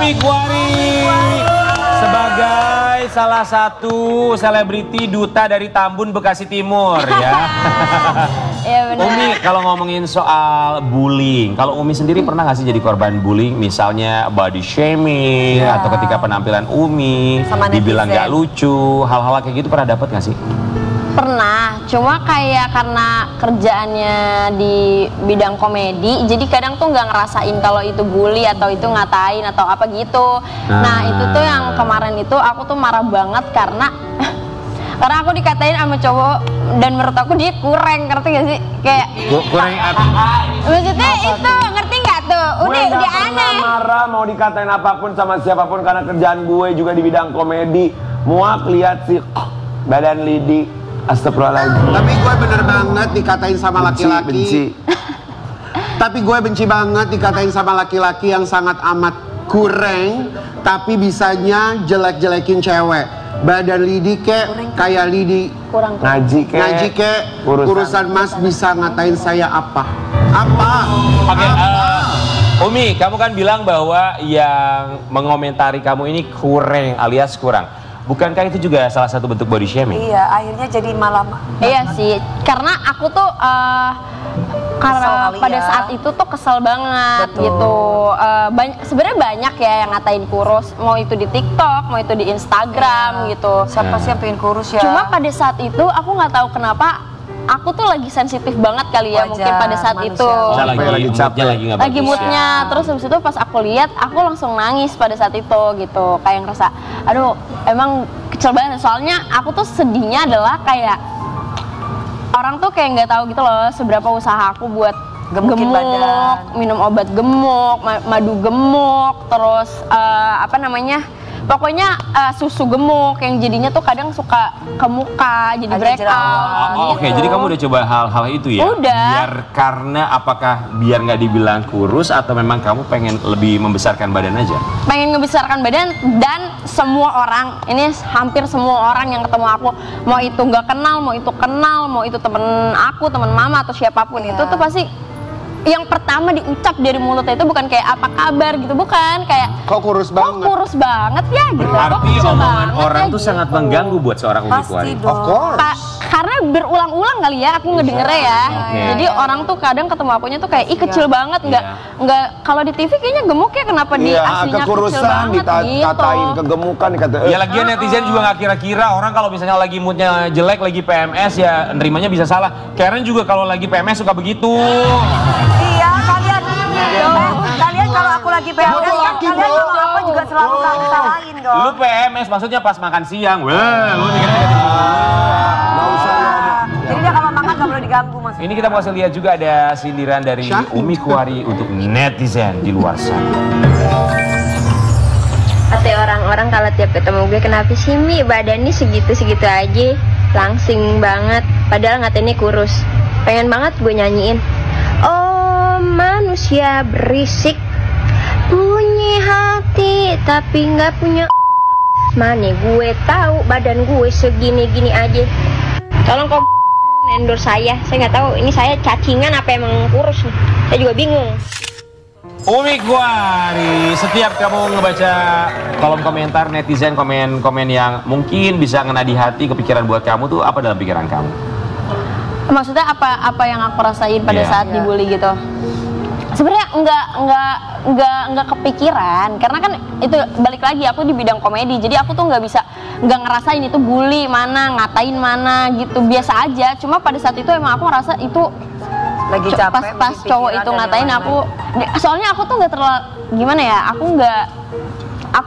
Umi Kuari sebagai salah satu selebriti duta dari Tambun, Bekasi Timur ya. Iya benar. Umi, kalau ngomongin soal bullying, kalau Umi sendiri pernah nggak sih jadi korban bullying, misalnya body shaming atau ketika penampilan Umi dibilang nggak lucu, hal-hal kayak gitu pernah dapat nggak sih? Pernah, cuma kayak karena kerjaannya di bidang komedi, jadi kadang tuh nggak ngerasain kalau itu bully atau itu ngatain atau apa gitu. Nah itu tuh yang kemarin itu aku tuh marah banget karena aku dikatain sama cowok dan menurut aku dia kurang, ngerti gak sih? Kayak kurang apa? Maksudnya itu ngerti nggak tuh? Udah aneh. Marah mau dikatain apapun sama siapapun karena kerjaan gue juga di bidang komedi. Muak lihat sih badan Lidi. Astagfirullahaladzim. Tapi gue bener banget dikatain sama laki-laki. Benci. Tapi gue benci banget dikatain sama laki-laki yang sangat amat kurang, tapi bisanya jelek-jelekin cewek. Badan Lidi kek, kayak Lidi Kurang. Ngaji kek, urusan mas bisa ngatain saya apa? Apa? Oke, Umi, kamu kan bilang bahwa yang mengomentari kamu ini kurang alias kurang. Bukankah itu juga salah satu bentuk body shaming? Iya, akhirnya jadi malam. Iya sih, karena aku tuh karena pada saat itu tuh kesel banget. Betul. Gitu. Sebenarnya banyak ya yang ngatain kurus, mau itu di TikTok, mau itu di Instagram gitu. Siapa sih yang pengen kurus ya? Cuma pada saat itu aku nggak tahu kenapa aku tuh lagi sensitif banget kali ya, mungkin pada saat manusia. itu. Lagi capek, lagi moodnya, terus habis itu pas aku lihat, aku langsung nangis pada saat itu gitu, kayak ngerasa, aduh, emang kecil banget. Soalnya aku tuh sedihnya adalah kayak orang tuh kayak nggak tahu gitu loh seberapa usaha aku buat Gemukin gemuk, badan. minum obat gemuk, madu gemuk, terus apa namanya? Pokoknya susu gemuk yang jadinya tuh kadang suka ke muka, jadi breakout. Oke, jadi kamu udah coba hal-hal itu ya? Udah. Biar karena apakah biar nggak dibilang kurus atau memang kamu pengen lebih membesarkan badan aja? Pengen ngebesarkan badan, dan semua orang, ini hampir semua orang yang ketemu aku, mau itu nggak kenal, mau itu temen aku, temen mama atau siapapun itu tuh pasti yang pertama diucap dari mulutnya itu bukan kayak apa kabar gitu, bukan kayak kok kurus banget. Kok kurus banget ya gitu. Berarti omongan orang tuh gitu. sangat mengganggu buat seorang Umi Kuari. Of course. Karena berulang-ulang kali ya aku ngedengernya ya. Jadi orang tuh kadang ketemu akunya tuh kayak ih kecil banget, nggak kalau di TV kayaknya gemuk ya, kenapa di aslinya kecil banget dikatain gitu. kegemukan, dikatain. Ya lagian netizen juga nggak kira-kira orang kalau misalnya lagi moodnya jelek, lagi PMS ya nerimanya bisa salah. Karen juga kalau lagi PMS suka begitu. Iya, kalian kalau aku lagi PMS, kalian kalau apa juga selalu salahin dong. Lu PMS maksudnya pas makan siang. Wah, lu mikirnya kayak gitu. Jadi dia kalau makan nggak boleh diganggu mas. Ini kita mau kasih lihat juga ada sindiran dari Umi Kuari untuk netizen di luar sana. Kata orang-orang kalau tiap ketemu gue, kenapa sih Mi badannya segitu-segitu aja, langsing banget, padahal ngatain kurus. Pengen banget gue nyanyiin, oh manusia berisik, punya hati tapi nggak punya. Mana gue tahu badan gue segini-gini aja. Tolong kok endorse saya nggak tahu ini saya cacingan apa emang kurus nih. Saya juga bingung. Umi Kuari, setiap kamu ngebaca kolom komentar netizen, komen-komen yang mungkin bisa ngena di hati, kepikiran buat kamu tuh apa dalam pikiran kamu? Maksudnya apa yang aku rasain pada saat dibully gitu? Sebenarnya nggak kepikiran, karena kan itu balik lagi aku di bidang komedi, jadi aku tuh nggak ngerasain itu bully mana, ngatain mana gitu, biasa aja. Cuma pada saat itu emang aku ngerasa itu Lagi capek, pas cowok itu ngatain aku, soalnya aku tuh nggak terlalu gimana ya, aku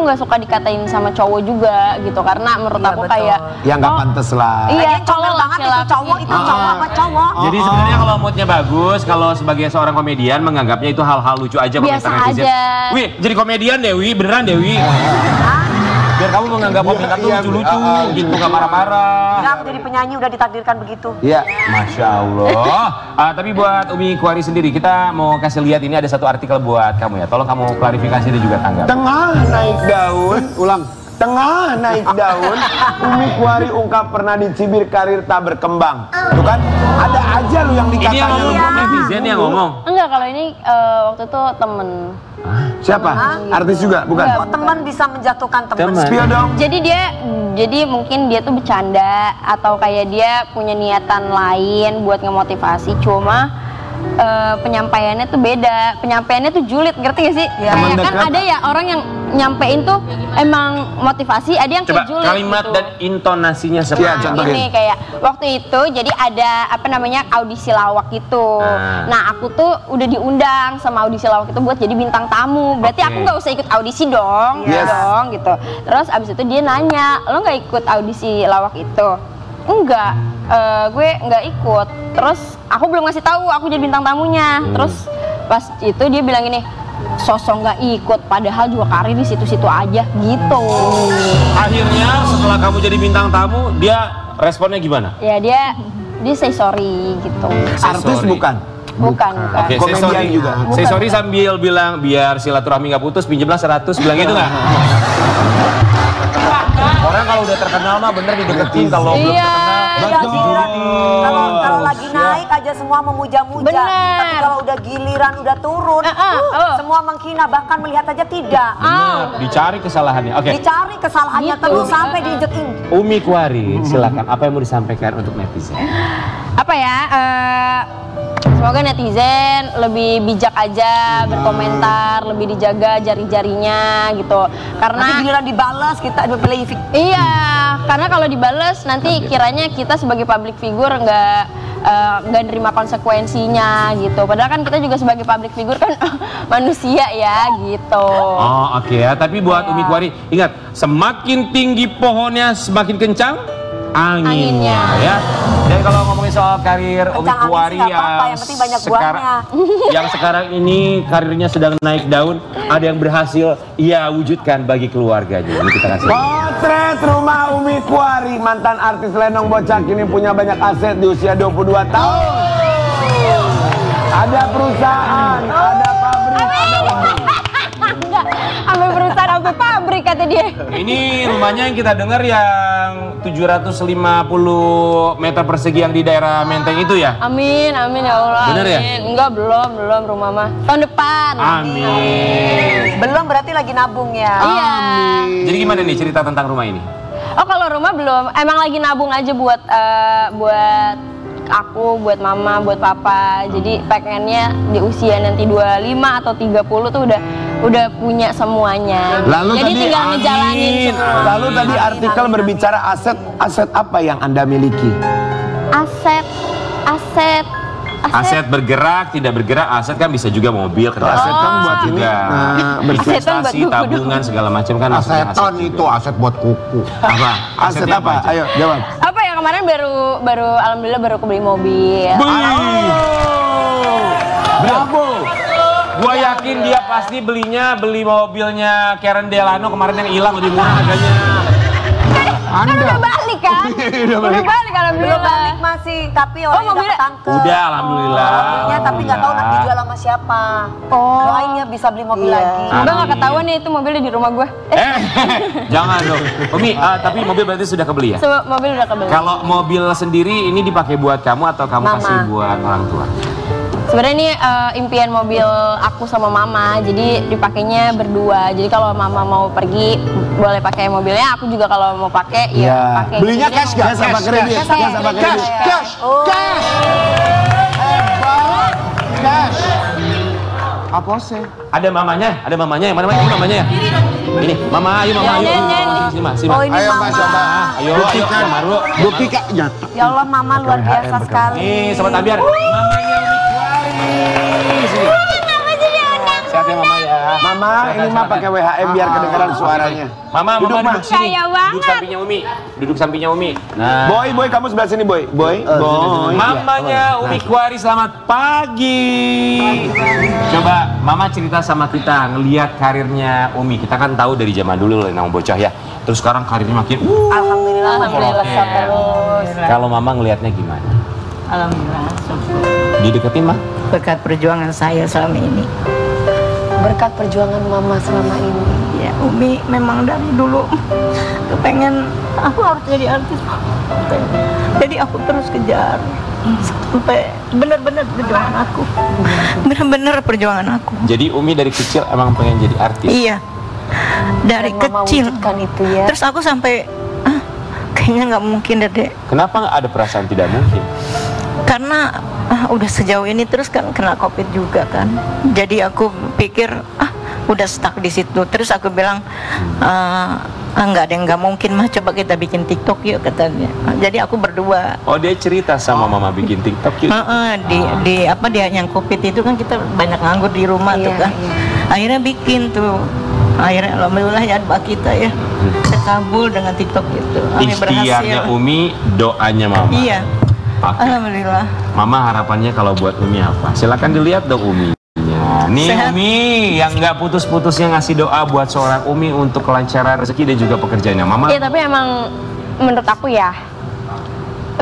nggak suka dikatain sama cowok juga gitu, karena menurut aku kayak ya nggak pantas lah. iya, comel banget itu cowok, itu cowok apa cowok? Jadi sebenarnya kalau moodnya bagus, kalau sebagai seorang komedian menganggapnya itu hal-hal lucu aja, biasa komentar netizen. aja. Wih, jadi komedian Dewi, beneran Dewi. Biar kamu menganggap komentar tuh lucu-lucu gitu, nggak marah-marah. Enggak, aku jadi penyanyi udah ditakdirkan begitu. Iya. Masya Allah. Tapi buat Umi Kuari sendiri, kita mau kasih lihat ini ada satu artikel buat kamu ya. Tolong kamu klarifikasi dan juga tanggapi. Tengah naik daun. Ulang. Tengah naik daun, Umi Kuari ungkap pernah dicibir karir tak berkembang. Tuh kan, ada aja lu yang dikatanya. Ini yang ngomong netizen yang ngomong. Enggak, kalau ini waktu itu temen. Siapa? Artis juga, bukan? Kok teman bisa menjatuhkan teman? Spill dong. Jadi mungkin dia tuh bercanda atau kayak dia punya niatan lain buat ngemotivasi, cuma penyampaiannya tuh beda. Penyampaiannya tuh julid, ngerti gak sih? Ya. Kayak kan ada ya orang yang nyampein tuh emang motivasi, ada yang Coba kayak julid kalimat gitu. dan intonasinya seperti Iya, apa? contohin. Ini kayak waktu itu jadi ada audisi lawak gitu. Nah aku tuh udah diundang sama audisi lawak itu buat jadi bintang tamu. Berarti aku nggak usah ikut audisi dong, Yes. dong gitu. Terus abis itu dia nanya, lo nggak ikut audisi lawak itu? Enggak, gue nggak ikut. Terus aku belum ngasih tahu aku jadi bintang tamunya. Terus pas itu dia bilang gini, sosok nggak ikut, padahal juga karir di situ-situ aja gitu. Akhirnya setelah kamu jadi bintang tamu, dia responnya gimana? Ya dia say sorry gitu. Artis sorry. bukan? Bukan. Oke, say Komedian sorry juga. Say sorry sambil bilang biar silaturahmi nggak putus, pinjamlah 100, bilang gitu nggak? Orang kalau udah terkenal mah bener dideketin, kalau belum Iya. terkenal Iya, giliran. Kalau lagi naik aja semua memuja-muja. Bener. Tapi kalau udah giliran, udah turun, semua menghina, bahkan melihat aja tidak. bener, dicari kesalahannya. Oke, Dicari kesalahannya Gitu. terus sampai diinjek-injek. Umi Kuari, silakan. Apa yang mau disampaikan untuk netizen? Apa ya? Semoga netizen lebih bijak aja berkomentar, lebih dijaga jari-jarinya gitu. Nanti Karena giliran dibalas kita pilih iya, karena kalau dibales nanti kiranya kita sebagai public figure nggak nerima konsekuensinya gitu. Padahal kan kita juga sebagai public figure kan manusia ya gitu. Oh oke ya, tapi buat Umi Kuari, ingat, semakin tinggi pohonnya semakin kencang anginnya ya. Dan kalau ngomongin soal karir Umi Kencang angin Kuari sih nggak apa-apa, yang penting banyak yang sekarang ini karirnya sedang naik daun, ada yang berhasil ia wujudkan bagi keluarganya. Ini kita kasih. Potret rumah Umi Kuari, mantan artis Lenong Bocah kini punya banyak aset di usia 22 tahun. Ada perusahaan, ada pabrik, ada uang. Enggak, sampai perusahaan sampai pabrik kata dia. Ini rumahnya yang kita dengar yang 750 meter persegi yang di daerah Menteng itu ya? Amin, amin ya Allah. Bener ya? Amin. Enggak, belum rumah mah. Tahun depan. Amin. Belum, berarti lagi nabung ya. Iya. Jadi gimana nih cerita tentang rumah ini? Oh, kalau rumah belum. Emang lagi nabung aja buat aku, buat mama, buat papa. Jadi pengennya di usia nanti 25 atau 30 tuh udah punya semuanya. Lalu jadi tadi, tinggal ngejalanin semua. Lalu tadi artikel berbicara aset apa yang Anda miliki? Aset bergerak, tidak bergerak, aset kan bisa juga mobil, kendaraan. Aset kan buat ini, investasi, tabungan, segala macam kan. maksudnya Aseton aset itu aset buat kuku. Apa? Aset Asetnya apa? aja? Ayo jawab. Apa ya, kemarin baru alhamdulillah baru kebeli mobil. Bravo. Gua yakin dia pasti beli mobilnya Karen Delano kemarin yang hilang lebih murah harganya. Kan udah balik kan? Udah balik Belum alhamdulillah. balik masih, tapi orangnya udah mobilnya- ketangkep. Udah, alhamdulillah. Mobilnya, tapi nggak tahu nanti jual sama siapa. Doain ya bisa beli mobil lagi. Semoga nggak ketahuan nih itu mobilnya di rumah gue. Jangan dong. Umi, tapi mobil berarti sudah kebeli ya? Mobil udah kebeli. Kalau mobil sendiri ini dipakai buat kamu atau kamu Mama. kasih buat orang tua? Sebenarnya ini impian mobil aku sama mama, jadi dipakainya berdua. Jadi kalau mama mau pergi boleh pakai mobilnya, aku juga kalau mau pakai ya pakai. Belinya Jadi cash dia gak? Cash apa kredit? Cash, Cash apa kredit? Cash. Hebat. Cash. Apa sih? Ada mamanya yang mana? Ini mamanya ya? Ini, mama, ayo mama, ayo. Sini, Ma, sini, Ma. Oh, ini Ayo, mama. Mas, coba. Ayo, Maru. Buktikan nyata. Ya Allah, mama luar biasa sekali. Nih, sobat Abiar. Mamanya Umi Kuari. Sini. Sehat ya mama ya. Mama, ini mah pakai WHM biar kedengaran suaranya. Mama Duduk, Ma. duduk sini. Kaya banget. Duduk sampingnya Umi. Nah. Boy, kamu sebelah sini, Boy. Boy. Mamanya Umi Kuari, selamat pagi. Coba Mama cerita sama kita ngelihat karirnya Umi. Kita kan tahu dari zaman dulu Lenong Bocah ya. Terus sekarang karirnya makin Alhamdulillah. terus. Kalau Mama ngelihatnya gimana? Alhamdulillah, syukur. Dideketin mah? Berkat perjuangan saya selama ini. Berkat perjuangan mama selama ini. Ya, Umi Umi memang dari dulu kepengen aku harus jadi artis. Jadi aku terus kejar sampai benar-benar perjuangan aku. Benar-benar perjuangan aku. Jadi Umi dari kecil emang pengen jadi artis? Iya. Dari kecil. Itu ya. Terus aku sampai kayaknya nggak mungkin deh, Dek. Kenapa nggak ada perasaan tidak mungkin? Karena udah sejauh ini terus kan kena COVID juga kan. Jadi aku pikir udah stuck di situ. Terus aku bilang nggak ada yang nggak mungkin mah, coba kita bikin TikTok yuk katanya. Jadi aku berdua. Oh, dia cerita sama mama bikin TikTok yuk. Di dia yang COVID itu kan kita banyak nganggur di rumah tuh kan. Akhirnya bikin tuh. Akhirnya alhamdulillah ya doa kita ya terkabul dengan TikTok itu. Ikhtiarnya Umi, doanya mama. Iya. Alhamdulillah. Mama harapannya kalau buat Umi apa? Silakan dilihat dong Umi. Nih sehat. Umi yang nggak putus-putusnya ngasih doa buat seorang Umi untuk kelancaran rezeki dan juga pekerjaannya. Mama. Iya, tapi emang menurut aku ya,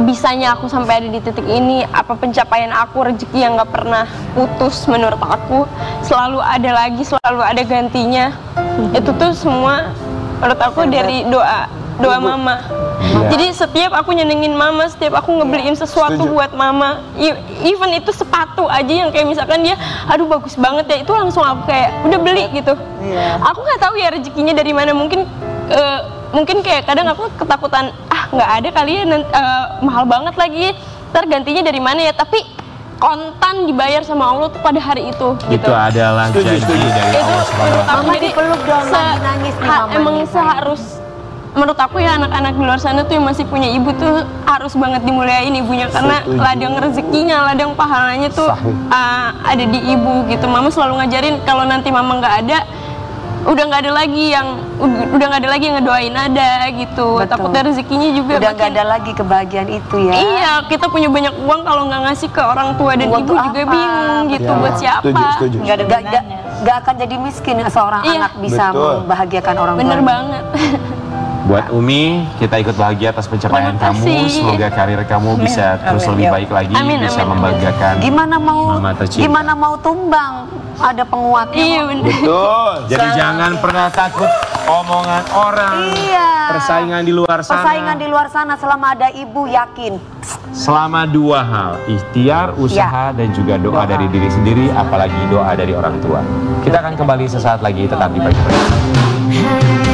bisanya aku sampai ada di titik ini, apa pencapaian aku, rezeki yang nggak pernah putus menurut aku, selalu ada lagi, selalu ada gantinya. Itu tuh semua menurut aku dari doa mama. Jadi setiap aku nyenengin mama, setiap aku ngebeliin sesuatu buat mama, even itu sepatu aja yang kayak misalkan dia, aduh bagus banget ya, itu langsung aku kayak udah beli gitu. Aku nggak tahu ya rezekinya dari mana, mungkin kayak kadang aku ketakutan, nggak ada kali ya, mahal banget lagi, ntar gantinya dari mana ya, tapi kontan dibayar sama Allah tuh pada hari itu. Itu adalah janji dari Allah SWT. Mama dipeluk dong, nangis nih mama. Emang menurut aku ya anak-anak di luar sana tuh yang masih punya ibu tuh harus banget dimuliain ibunya, karena ladang rezekinya, ladang pahalanya tuh ada di ibu gitu. Mama selalu ngajarin kalau nanti mama nggak ada, udah nggak ada lagi yang ngedoain ada gitu. Betul. Takutnya rezekinya juga udah nggak ada lagi kebahagiaan itu ya. Iya, kita punya banyak uang kalau nggak ngasih ke orang tua dan ibu juga bingung gitu buat siapa. Setuju. Nggak akan jadi miskin seorang anak bisa membahagiakan orang tua. Bener banget. Buat Umi, kita ikut bahagia atas pencapaian kamu. Semoga karir kamu bisa terus lebih baik lagi, bisa membanggakan mama tercinta. Gimana mau tumbang? Ada penguatnya. Iya bener. Betul. Jadi jangan pernah takut omongan orang. Iya. Persaingan di luar sana. Persaingan di luar sana, selama ada ibu yakin. Selama dua hal, ikhtiar, usaha, dan juga doa dari diri sendiri, apalagi doa dari orang tua. Kita akan kembali sesaat lagi, tetap di Pagi Pagi.